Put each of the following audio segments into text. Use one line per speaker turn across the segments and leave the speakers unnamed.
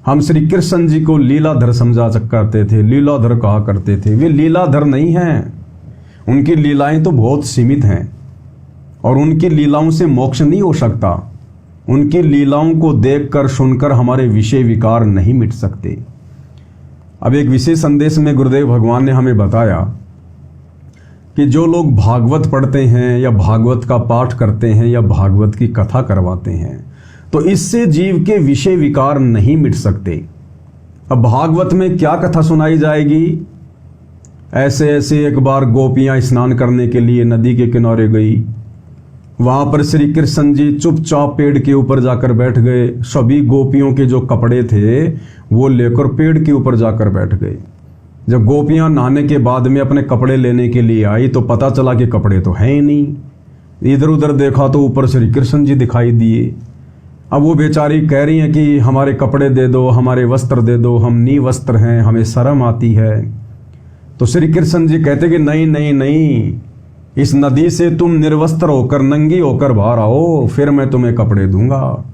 हम श्री कृष्ण जी को लीलाधर समझा करते थे, लीलाधर कहा करते थे। वे लीलाधर नहीं हैं, उनकी लीलाएं तो बहुत सीमित हैं और उनकी लीलाओं से मोक्ष नहीं हो सकता। उनकी लीलाओं को देखकर सुनकर हमारे विषय विकार नहीं मिट सकते। अब एक विशेष संदेश में गुरुदेव भगवान ने हमें बताया कि जो लोग भागवत पढ़ते हैं या भागवत का पाठ करते हैं या भागवत की कथा करवाते हैं तो इससे जीव के विषय विकार नहीं मिट सकते। अब भागवत में क्या कथा सुनाई जाएगी? ऐसे ऐसे एक बार गोपियां स्नान करने के लिए नदी के किनारे गई। वहां पर श्री कृष्ण जी चुपचाप पेड़ के ऊपर जाकर बैठ गए। सभी गोपियों के जो कपड़े थे वो लेकर पेड़ के ऊपर जाकर बैठ गए। जब गोपियां नहाने के बाद में अपने कपड़े लेने के लिए आई तो पता चला कि कपड़े तो हैं ही नहीं। इधर उधर देखा तो ऊपर श्री कृष्ण जी दिखाई दिए। अब वो बेचारी कह रही हैं कि हमारे कपड़े दे दो, हमारे वस्त्र दे दो, हम निवस्त्र हैं, हमें शर्म आती है। तो श्री कृष्ण जी कहते कि नहीं नहीं नहीं, इस नदी से तुम निर्वस्त्र होकर नंगी होकर बाहर आओ, फिर मैं तुम्हें कपड़े दूंगा।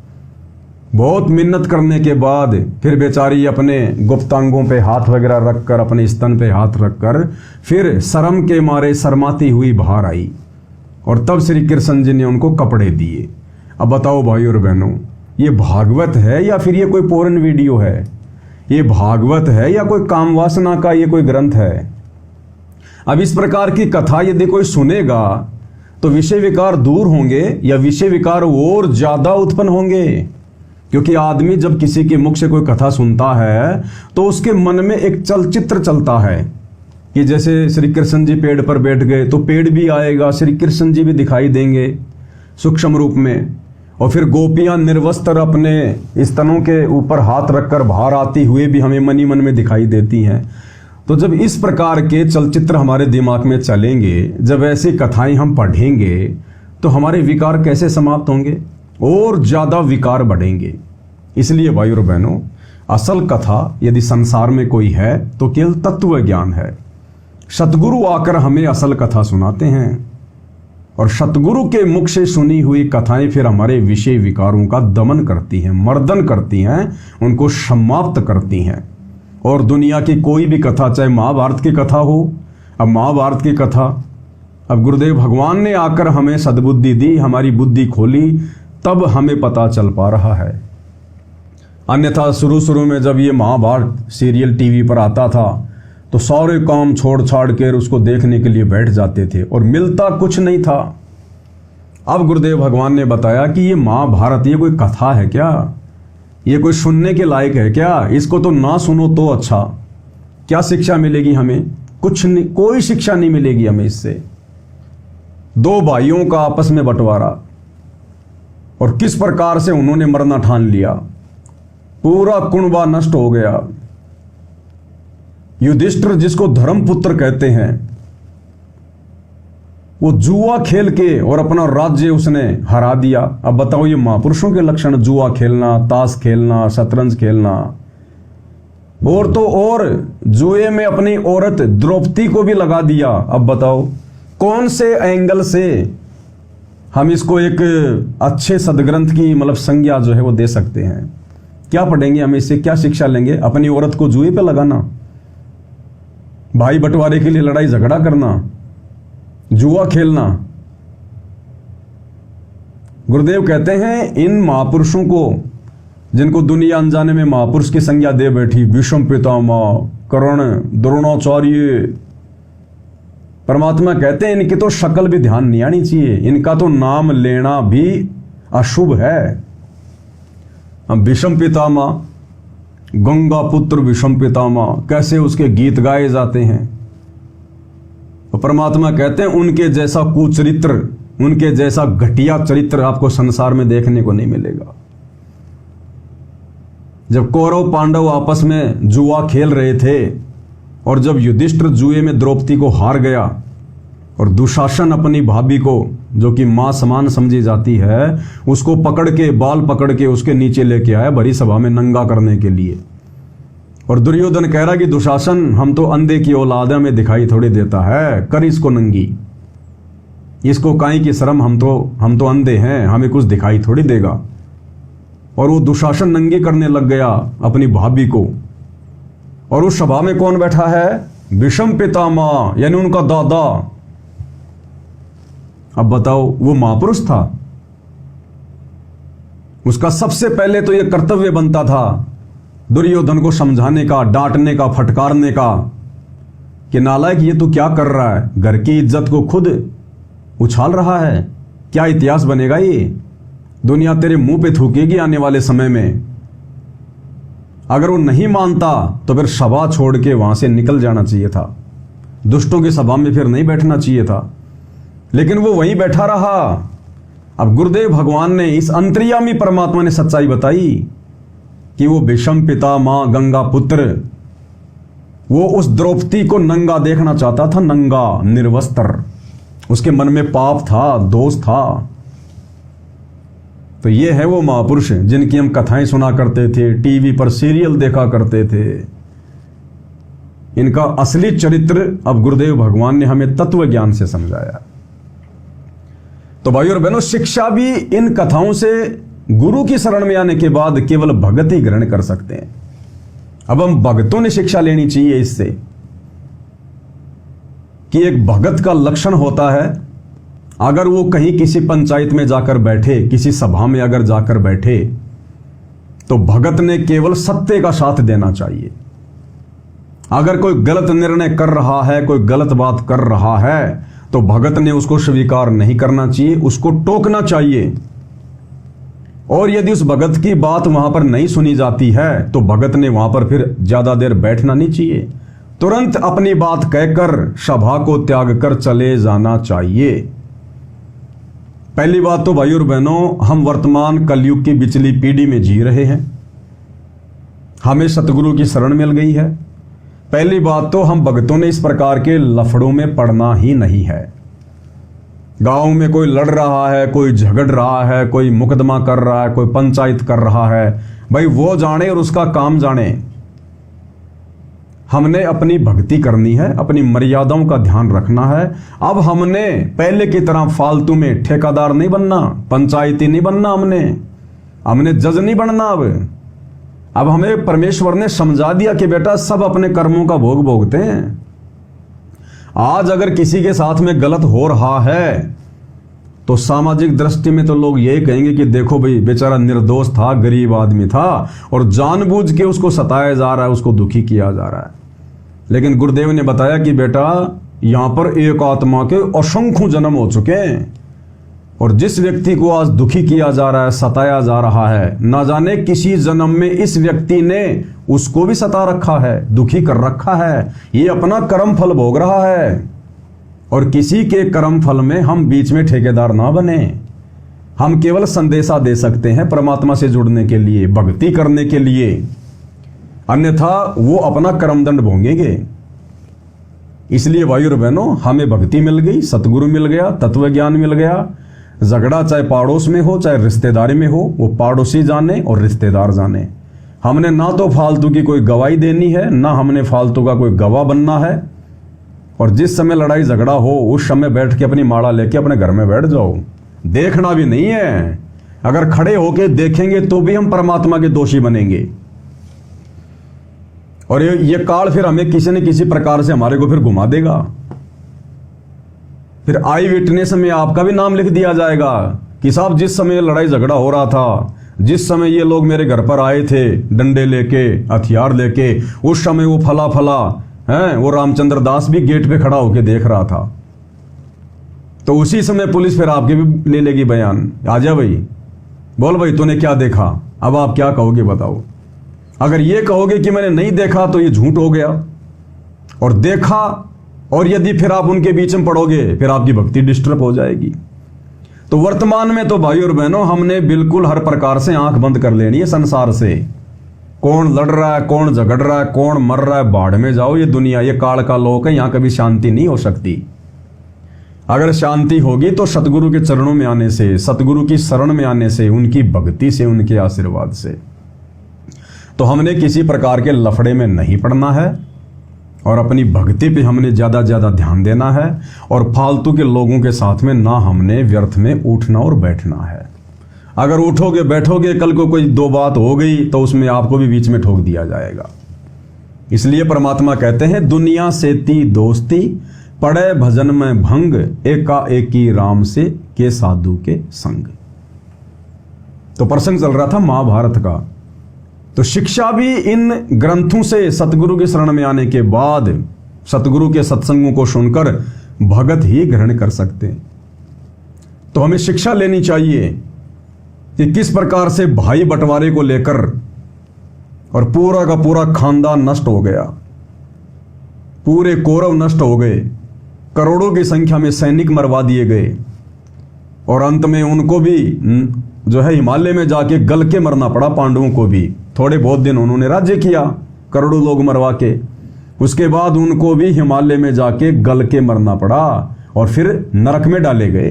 बहुत मिन्नत करने के बाद फिर बेचारी अपने गुप्तांगों पे हाथ वगैरह रखकर, अपने स्तन पे हाथ रखकर फिर शर्म के मारे शर्माती हुई बाहर आई और तब श्री कृष्ण जी ने उनको कपड़े दिए। अब बताओ भाई और बहनों, ये भागवत है या फिर ये कोई पोर्न वीडियो है? ये भागवत है या कोई कामवासना का ये कोई ग्रंथ है? अब इस प्रकार की कथा यदि कोई सुनेगा तो विषय विकार दूर होंगे या विषय विकार और ज्यादा उत्पन्न होंगे? क्योंकि आदमी जब किसी के मुख से कोई कथा सुनता है तो उसके मन में एक चलचित्र चलता है कि जैसे श्री कृष्ण जी पेड़ पर बैठ गए तो पेड़ भी आएगा, श्री कृष्ण जी भी दिखाई देंगे सूक्ष्म रूप में, और फिर गोपियां निर्वस्त्र अपने स्तनों के ऊपर हाथ रखकर बाहर आती हुए भी हमें मन ही मन में दिखाई देती हैं। तो जब इस प्रकार के चलचित्र हमारे दिमाग में चलेंगे, जब ऐसी कथाएं हम पढ़ेंगे तो हमारे विकार कैसे समाप्त होंगे? और ज्यादा विकार बढ़ेंगे। इसलिए भाई और बहनों, असल कथा यदि संसार में कोई है तो केवल तत्व ज्ञान है। सतगुरु आकर हमें असल कथा सुनाते हैं और सतगुरु के मुख से सुनी हुई कथाएं फिर हमारे विषय विकारों का दमन करती हैं, मर्दन करती हैं, उनको समाप्त करती हैं। और दुनिया की कोई भी कथा, चाहे महाभारत की कथा हो, अब महाभारत की कथा, अब गुरुदेव भगवान ने आकर हमें सद्बुद्धि दी, हमारी बुद्धि खोली, तब हमें पता चल पा रहा है। अन्यथा शुरू में जब ये महाभारत सीरियल टीवी पर आता था तो सारे काम छोड़ छाड़ कर उसको देखने के लिए बैठ जाते थे और मिलता कुछ नहीं था। अब गुरुदेव भगवान ने बताया कि ये महाभारत ये कोई कथा है क्या? ये कोई सुनने के लायक है क्या? इसको तो ना सुनो तो अच्छा। क्या शिक्षा मिलेगी हमें? कुछ नहीं, कोई शिक्षा नहीं मिलेगी हमें इससे। दो भाइयों का आपस में बंटवारा और किस प्रकार से उन्होंने मरना ठान लिया, पूरा कुनबा नष्ट हो गया। युधिष्ठिर जिसको धर्मपुत्र कहते हैं, वो जुआ खेल के और अपना राज्य उसने हरा दिया। अब बताओ ये महापुरुषों के लक्षण, जुआ खेलना, ताश खेलना, शतरंज खेलना, और तो और जुए में अपनी औरत द्रौपदी को भी लगा दिया। अब बताओ कौन से एंगल से हम इसको एक अच्छे सदग्रंथ की मतलब संज्ञा जो है वो दे सकते हैं? क्या पढ़ेंगे हम इससे? क्या शिक्षा लेंगे? अपनी औरत को जुए पे लगाना, भाई बंटवारे के लिए लड़ाई झगड़ा करना, जुआ खेलना। गुरुदेव कहते हैं इन महापुरुषों को, जिनको दुनिया अनजाने में महापुरुष की संज्ञा दे बैठी, भीष्म पितामह, कर्ण, द्रोणाचार्य, परमात्मा कहते हैं इनकी तो शक्ल भी ध्यान नहीं आनी चाहिए, इनका तो नाम लेना भी अशुभ है। हम भीष्म पितामह, गंगा पुत्र भीष्म पितामह, कैसे उसके गीत गाए जाते हैं। तो परमात्मा कहते हैं उनके जैसा कुचरित्र, उनके जैसा घटिया चरित्र आपको संसार में देखने को नहीं मिलेगा। जब कौरव पांडव आपस में जुआ खेल रहे थे और जब युधिष्ठिर जुए में द्रौपदी को हार गया और दुशासन अपनी भाभी को, जो कि मां समान समझी जाती है, उसको पकड़ के, बाल पकड़ के उसके नीचे लेके आया भरी सभा में नंगा करने के लिए। और दुर्योधन कह रहा कि दुशासन हम तो अंधे की औलाद में दिखाई थोड़ी देता है, कर इसको नंगी, इसको काई की शर्म, हम तो अंधे हैं, हमें कुछ दिखाई थोड़ी देगा। और वो दुशासन नंगे करने लग गया अपनी भाभी को। और उस सभा में कौन बैठा है? विषम पितामह, यानी उनका दादा। अब बताओ, वो महापुरुष था। उसका सबसे पहले तो यह कर्तव्य बनता था दुर्योधन को समझाने का, डांटने का, फटकारने का कि नालायक ये तो क्या कर रहा है, घर की इज्जत को खुद उछाल रहा है, क्या इतिहास बनेगा ये, दुनिया तेरे मुंह पे थूकेगी आने वाले समय में। अगर वो नहीं मानता तो फिर सभा छोड़ के वहां से निकल जाना चाहिए था, दुष्टों की सभा में फिर नहीं बैठना चाहिए था, लेकिन वो वहीं बैठा रहा। अब गुरुदेव भगवान ने, इस अंतर्यामी परमात्मा ने सच्चाई बताई कि वो विषम पितामह गंगा पुत्र, वो उस द्रौपदी को नंगा देखना चाहता था, नंगा निर्वस्त्र। उसके मन में पाप था, दोष था। तो ये है वो महापुरुष जिनकी हम कथाएं सुना करते थे, टीवी पर सीरियल देखा करते थे। इनका असली चरित्र अब गुरुदेव भगवान ने हमें तत्व ज्ञान से समझाया। तो भाइयों और बहनों, शिक्षा भी इन कथाओं से गुरु की शरण में आने के बाद केवल भगत ही ग्रहण कर सकते हैं। अब हम भगतों ने शिक्षा लेनी चाहिए इससे कि एक भगत का लक्षण होता है, अगर वो कहीं किसी पंचायत में जाकर बैठे, किसी सभा में अगर जाकर बैठे, तो भगत ने केवल सत्य का साथ देना चाहिए। अगर कोई गलत निर्णय कर रहा है, कोई गलत बात कर रहा है, तो भगत ने उसको स्वीकार नहीं करना चाहिए, उसको टोकना चाहिए। और यदि उस भगत की बात वहां पर नहीं सुनी जाती है तो भगत ने वहां पर फिर ज्यादा देर बैठना नहीं चाहिए, तुरंत अपनी बात कहकर सभा को त्याग कर चले जाना चाहिए। पहली बात तो भाइयों और बहनों, हम वर्तमान कलयुग की बिचली पीढ़ी में जी रहे हैं, हमें सतगुरु की शरण मिल गई है। पहली बात तो हम भगतों ने इस प्रकार के लफड़ों में पड़ना ही नहीं है। गांव में कोई लड़ रहा है, कोई झगड़ रहा है, कोई मुकदमा कर रहा है, कोई पंचायत कर रहा है, भाई वो जाने और उसका काम जाने। हमने अपनी भक्ति करनी है, अपनी मर्यादाओं का ध्यान रखना है। अब हमने पहले की तरह फालतू में ठेकेदार नहीं बनना, पंचायती नहीं बनना, हमने जज नहीं बनना। अब हमें परमेश्वर ने समझा दिया कि बेटा सब अपने कर्मों का भोग भोगते हैं। आज अगर किसी के साथ में गलत हो रहा है तो सामाजिक दृष्टि में तो लोग यही कहेंगे कि देखो भाई बेचारा निर्दोष था, गरीब आदमी था और जानबूझ के उसको सताया जा रहा है, उसको दुखी किया जा रहा है। लेकिन गुरुदेव ने बताया कि बेटा यहां पर एक आत्मा के असंख्य जन्म हो चुके हैं और जिस व्यक्ति को आज दुखी किया जा रहा है, सताया जा रहा है, ना जाने किसी जन्म में इस व्यक्ति ने उसको भी सता रखा है, दुखी कर रखा है। ये अपना कर्म फल भोग रहा है और किसी के कर्म फल में हम बीच में ठेकेदार ना बने। हम केवल संदेशा दे सकते हैं परमात्मा से जुड़ने के लिए, भक्ति करने के लिए, अन्यथा वो अपना कर्मदंड भोगेंगे। इसलिए भाइयों और बहनों, हमें भक्ति मिल गई, सतगुरु मिल गया, तत्व ज्ञान मिल गया। झगड़ा चाहे पड़ोस में हो चाहे रिश्तेदारी में हो, वो पड़ोसी जाने और रिश्तेदार जाने। हमने ना तो फालतू की कोई गवाही देनी है, ना हमने फालतू का कोई गवाह बनना है। और जिस समय लड़ाई झगड़ा हो उस समय बैठ के अपनी माला लेके अपने घर में बैठ जाओ, देखना भी नहीं है। अगर खड़े होके देखेंगे तो भी हम परमात्मा के दोषी बनेंगे और ये काल फिर हमें किसी न किसी प्रकार से हमारे को फिर घुमा देगा। फिर आई विटनेस में आपका भी नाम लिख दिया जाएगा कि साहब जिस समय लड़ाई झगड़ा हो रहा था, जिस समय ये लोग मेरे घर पर आए थे डंडे लेके, हथियार लेके, उस समय वो फला फला है, वो रामचंद्र दास भी गेट पे खड़ा होके देख रहा था। तो उसी समय पुलिस फिर आपके भी ले लेगी बयान, आजा भाई, बोल भाई तूने क्या देखा। अब आप क्या कहोगे बताओ। अगर ये कहोगे कि मैंने नहीं देखा तो ये झूठ हो गया, और देखा और यदि फिर आप उनके बीच में पड़ोगे फिर आपकी भक्ति डिस्टर्ब हो जाएगी। तो वर्तमान में तो भाई और बहनों, हमने बिल्कुल हर प्रकार से आंख बंद कर लेनी है संसार से। कौन लड़ रहा है, कौन झगड़ रहा है, कौन मर रहा है, बाढ़ में जाओ। ये दुनिया, ये काल का लोक है, यहां कभी शांति नहीं हो सकती। अगर शांति होगी तो सतगुरु के चरणों में आने से, सतगुरु की शरण में आने से, उनकी भक्ति से, उनके आशीर्वाद से। तो हमने किसी प्रकार के लफड़े में नहीं पड़ना है और अपनी भक्ति पे हमने ज्यादा ज्यादा ध्यान देना है और फालतू के लोगों के साथ में ना हमने व्यर्थ में उठना और बैठना है। अगर उठोगे बैठोगे, कल को कोई दो बात हो गई तो उसमें आपको भी बीच में ठोक दिया जाएगा। इसलिए परमात्मा कहते हैं दुनिया से ती दोस्ती, पड़े भजन में भंग, एकाएकी राम से के साधु के संग। तो प्रसंग चल रहा था महाभारत का। तो शिक्षा भी इन ग्रंथों से सतगुरु की शरण में आने के बाद, सतगुरु के सत्संगों को सुनकर भगत ही ग्रहण कर सकते हैं। तो हमें शिक्षा लेनी चाहिए कि किस प्रकार से भाई बंटवारे को लेकर और पूरा का पूरा खानदान नष्ट हो गया, पूरे कौरव नष्ट हो गए, करोड़ों की संख्या में सैनिक मरवा दिए गए, और अंत में उनको भी जो है हिमालय में जाके गल के मरना पड़ा। पांडवों को भी थोड़े बहुत दिन उन्होंने राज्य किया करोड़ों लोग मरवा के, उसके बाद उनको भी हिमालय में जाके गल के मरना पड़ा और फिर नरक में डाले गए।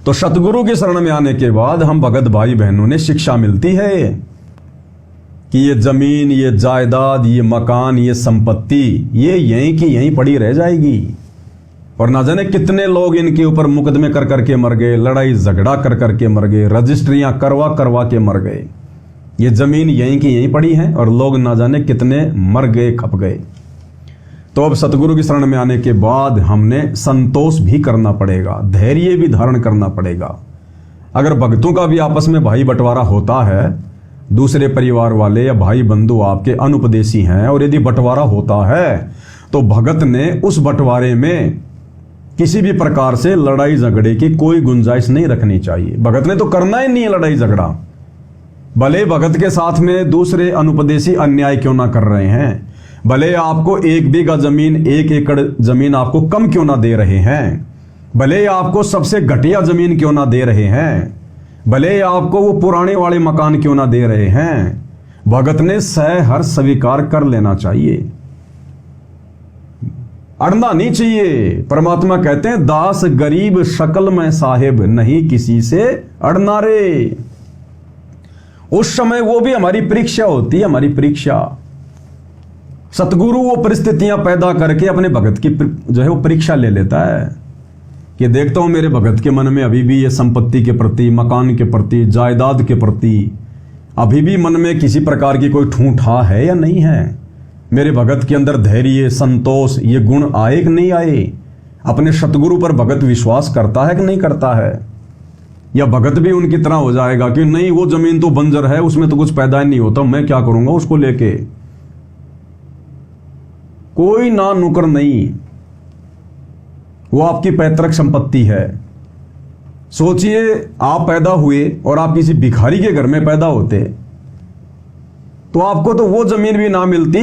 तो सतगुरु की शरण में आने के बाद हम भगत भाई बहनों ने शिक्षा मिलती है कि ये जमीन, ये जायदाद, ये मकान, ये संपत्ति, ये यहीं की यहीं पड़ी रह जाएगी। और ना जाने कितने लोग इनके ऊपर मुकदमे कर करके मर गए, लड़ाई झगड़ा कर करके मर गए, रजिस्ट्रियां करवा करवा के मर गए। ये जमीन यहीं की यहीं पड़ी है और लोग ना जाने कितने मर गए, खप गए। तो अब सतगुरु की शरण में आने के बाद हमने संतोष भी करना पड़ेगा, धैर्य भी धारण करना पड़ेगा। अगर भक्तों का भी आपस में भाई बंटवारा होता है, दूसरे परिवार वाले या भाई बंधु आपके अनुपदेशी हैं, और यदि बंटवारा होता है तो भगत ने उस बंटवारे में किसी भी प्रकार से लड़ाई झगड़े की कोई गुंजाइश नहीं रखनी चाहिए। भगत ने तो करना ही नहीं है लड़ाई झगड़ा, भले भगत के साथ में दूसरे अनुपदेशी अन्याय क्यों ना कर रहे हैं, भले आपको 1 बीघा जमीन, 1 एकड़ जमीन आपको कम क्यों ना दे रहे हैं, भले आपको सबसे घटिया जमीन क्यों ना दे रहे हैं, भले आपको वो पुराने वाले मकान क्यों ना दे रहे हैं, भगत ने हर स्वीकार कर लेना चाहिए, अड़ना नहीं चाहिए। परमात्मा कहते हैं दास गरीब शकल में साहिब, नहीं किसी से अड़ना रे। उस समय वो भी हमारी परीक्षा होती है, हमारी परीक्षा। सतगुरु वो परिस्थितियां पैदा करके अपने भगत की जो है वो परीक्षा ले लेता है कि देखता हूं मेरे भगत के मन में अभी भी ये संपत्ति के प्रति, मकान के प्रति, जायदाद के प्रति अभी भी मन में किसी प्रकार की कोई ठूठा है या नहीं है। मेरे भगत के अंदर धैर्य, संतोष, ये गुण आए कि नहीं आए। अपने सतगुरु पर भगत विश्वास करता है कि नहीं करता है, या भगत भी उनकी तरह हो जाएगा कि नहीं वो जमीन तो बंजर है, उसमें तो कुछ पैदा ही नहीं होता, मैं क्या करूंगा उसको लेके। कोई ना नुकर नहीं, वो आपकी पैतृक संपत्ति है। सोचिए आप पैदा हुए और आप किसी भिखारी के घर में पैदा होते तो आपको तो वो जमीन भी ना मिलती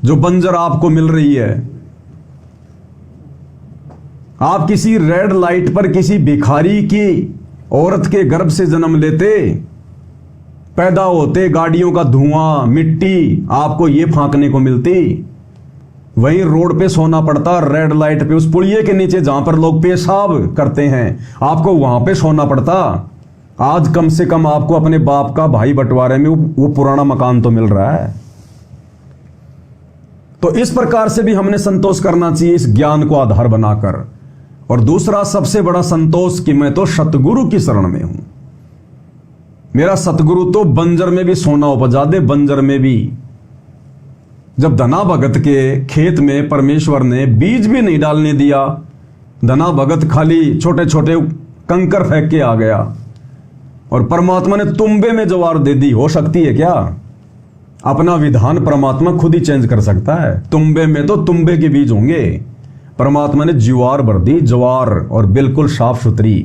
जो बंजर आपको मिल रही है। आप किसी रेड लाइट पर किसी भिखारी की औरत के गर्भ से जन्म लेते, पैदा होते, गाड़ियों का धुआं, मिट्टी आपको ये फांकने को मिलती, वहीं रोड पे सोना पड़ता, रेड लाइट पे उस पुलिये के नीचे जहां पर लोग पेशाब करते हैं, आपको वहां पे सोना पड़ता। आज कम से कम आपको अपने बाप का भाई बंटवारे में वो पुराना मकान तो मिल रहा है। तो इस प्रकार से भी हमने संतोष करना चाहिए इस ज्ञान को आधार बनाकर। और दूसरा सबसे बड़ा संतोष कि मैं तो सतगुरु की शरण में हूं। मेरा सतगुरु तो बंजर में भी सोना उपजा दे, बंजर में भी। जब धना भगत के खेत में परमेश्वर ने बीज भी नहीं डालने दिया, धना भगत खाली छोटे छोटे कंकर फेंक के आ गया और परमात्मा ने तुम्बे में जवार दे दी। हो सकती है क्या? अपना विधान परमात्मा खुद ही चेंज कर सकता है। तुम्बे में तो तुम्बे के बीज होंगे, परमात्मा ने ज्वार भर दी, ज्वार, और बिल्कुल साफ सुथरी।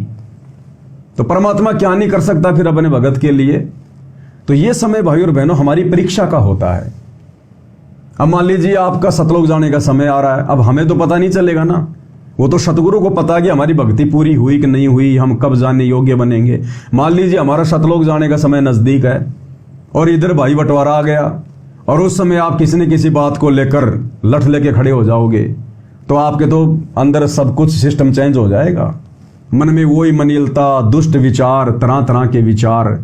तो परमात्मा क्या नहीं कर सकता फिर अपने भगत के लिए। तो ये समय भाई और बहनों हमारी परीक्षा का होता है। अब मान लीजिए आपका सतलोक जाने का समय आ रहा है, अब हमें तो पता नहीं चलेगा ना, वो तो सतगुरु को पता है कि हमारी भक्ति पूरी हुई कि नहीं हुई, हम कब जाने योग्य बनेंगे। मान लीजिए हमारा सतलोक जाने का समय नजदीक है और इधर भाई बंटवारा आ गया, और उस समय आप किसी न किसी बात को लेकर लठ लेके खड़े हो जाओगे, तो आपके तो अंदर सब कुछ सिस्टम चेंज हो जाएगा। मन में वही मनीलता, दुष्ट विचार, तरह तरह के विचार।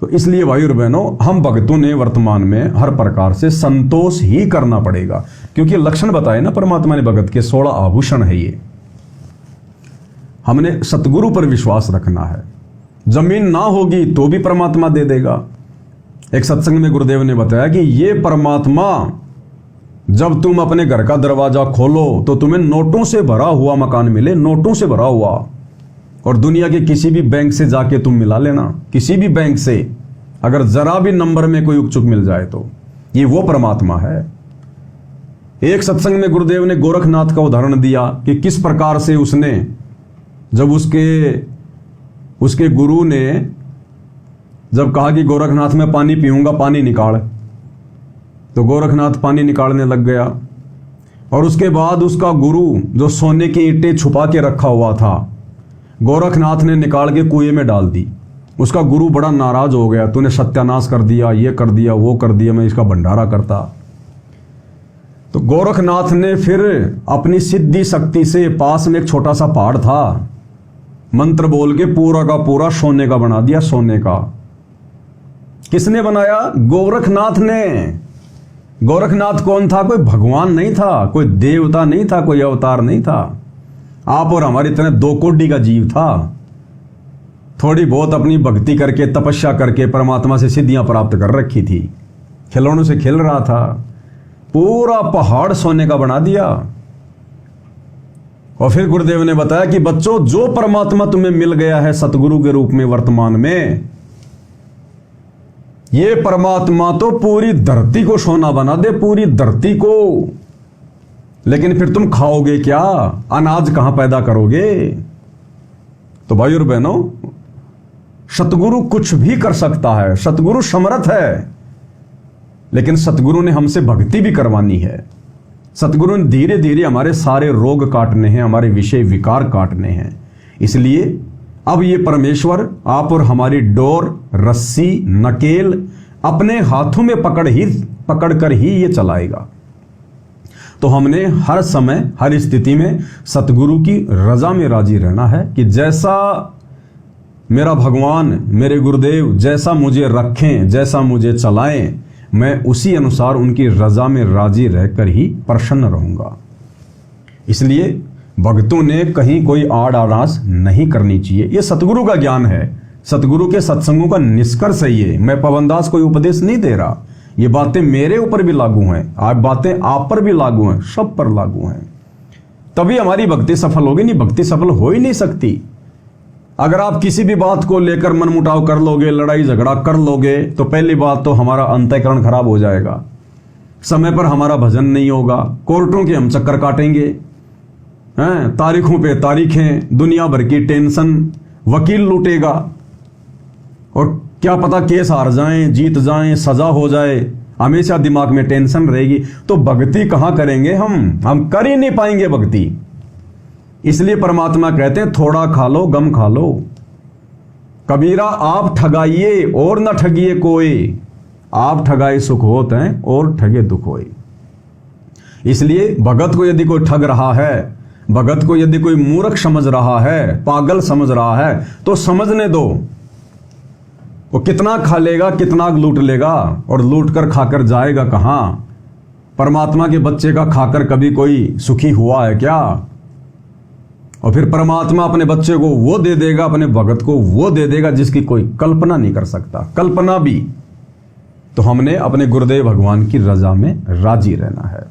तो इसलिए भाई और बहनों, हम भक्तों ने वर्तमान में हर प्रकार से संतोष ही करना पड़ेगा, क्योंकि लक्षण बताए ना परमात्मा ने भगत के 16 आभूषण है। ये हमने सतगुरु पर विश्वास रखना है, जमीन ना होगी तो भी परमात्मा दे देगा। एक सत्संग में गुरुदेव ने बताया कि ये परमात्मा, जब तुम अपने घर का दरवाजा खोलो तो तुम्हें नोटों से भरा हुआ मकान मिले, नोटों से भरा हुआ, और दुनिया के किसी भी बैंक से जाके तुम मिला लेना, किसी भी बैंक से, अगर जरा भी नंबर में कोई उकचुक मिल जाए तो ये वो परमात्मा है। एक सत्संग में गुरुदेव ने गोरखनाथ का उदाहरण दिया कि किस प्रकार से उसने, जब उसके गुरु ने जब कहा कि गोरखनाथ मैं पानी पीऊंगा, पानी निकाल, तो गोरखनाथ पानी निकालने लग गया। और उसके बाद उसका गुरु जो सोने की ईंटें छुपा के रखा हुआ था, गोरखनाथ ने निकाल के कुएं में डाल दी। उसका गुरु बड़ा नाराज हो गया, तूने सत्यानाश कर दिया, ये कर दिया, वो कर दिया, मैं इसका भंडारा करता। तो गोरखनाथ ने फिर अपनी सिद्धि शक्ति से, पास में एक छोटा सा पहाड़ था, मंत्र बोल के पूरा का पूरा सोने का बना दिया, सोने का। किसने बनाया? गोरखनाथ ने। गोरखनाथ कौन था? कोई भगवान नहीं था, कोई देवता नहीं था, कोई अवतार नहीं था। आप और हमारे इतने दो कोटि का जीव था। थोड़ी बहुत अपनी भक्ति करके, तपस्या करके परमात्मा से सिद्धियां प्राप्त कर रखी थी, खिलौनों से खेल रहा था, पूरा पहाड़ सोने का बना दिया। और फिर गुरुदेव ने बताया कि बच्चों, जो परमात्मा तुम्हें मिल गया है सतगुरु के रूप में वर्तमान में, ये परमात्मा तो पूरी धरती को सोना बना दे, पूरी धरती को। लेकिन फिर तुम खाओगे क्या? अनाज कहां पैदा करोगे? तो भाई और बहनों, सतगुरु कुछ भी कर सकता है, सतगुरु समर्थ है, लेकिन सतगुरु ने हमसे भक्ति भी करवानी है। सतगुरु ने धीरे धीरे हमारे सारे रोग काटने हैं, हमारे विषय विकार काटने हैं। इसलिए अब ये परमेश्वर आप और हमारी डोर, रस्सी, नकेल अपने हाथों में पकड़कर ही ये चलाएगा। तो हमने हर समय, हर स्थिति में सतगुरु की रजा में राजी रहना है कि जैसा मेरा भगवान, मेरे गुरुदेव जैसा मुझे रखें, जैसा मुझे चलाएं, मैं उसी अनुसार उनकी रजा में राजी रहकर ही प्रसन्न रहूंगा। इसलिए भक्तों ने कहीं कोई आड़ आड़ास नहीं करनी चाहिए। ये सतगुरु का ज्ञान है, सतगुरु के सत्संगों का निष्कर्ष है ये। मैं पवनदास कोई उपदेश नहीं दे रहा, ये बातें मेरे ऊपर भी लागू हैं, आप बातें आप पर भी लागू हैं, सब पर लागू हैं। तभी हमारी भक्ति सफल होगी, नहीं भक्ति सफल हो ही नहीं सकती। अगर आप किसी भी बात को लेकर मनमुटाव कर लोगे, लड़ाई झगड़ा कर लोगे, तो पहली बात तो हमारा अंतःकरण खराब हो जाएगा, समय पर हमारा भजन नहीं होगा, कोर्टों के हम चक्कर काटेंगे, हैं, तारीखों पे तारीखें, दुनिया भर की टेंशन, वकील लूटेगा, और क्या पता केस हार जाएं, जीत जाएं, सजा हो जाए, हमेशा दिमाग में टेंशन रहेगी। तो भक्ति कहां करेंगे हम कर ही नहीं पाएंगे भक्ति। इसलिए परमात्मा कहते हैं थोड़ा खा लो गम खा लो। कबीरा आप ठगाइए और न ठगिए कोई, आप ठगाए सुख होत हैं और ठगे दुख होए। इसलिए भगत को यदि कोई ठग रहा है, भगत को यदि कोई मूर्ख समझ रहा है, पागल समझ रहा है, तो समझने दो। वो कितना खा लेगा, कितना लूट लेगा, और लूट कर खाकर जाएगा कहां? परमात्मा के बच्चे का खाकर कभी कोई सुखी हुआ है क्या? और फिर परमात्मा अपने बच्चे को वो दे देगा, अपने भगत को वो दे देगा जिसकी कोई कल्पना नहीं कर सकता, कल्पना भी। तो हमने अपने गुरुदेव भगवान की रजा में राजी रहना है।